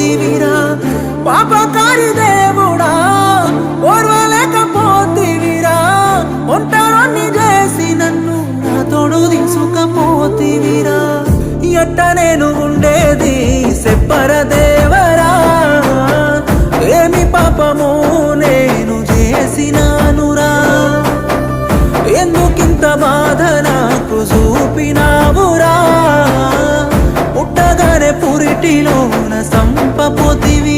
పోతివిరా పాపకారి దేవుడా ఓర్వలేకపోతివిరా ఒంటరాన్ని చేసి నన్ను నా తోడు తీసుకపోతివిరా ఎట్ట నేను ఉండేది సెప్పర దేవరా ఏమి పాపము నేను చేసినానురా ఎందుకింత బాధ నాకు చూపినావురా పుట్టగానే పురిటిలోన సంపపోతివి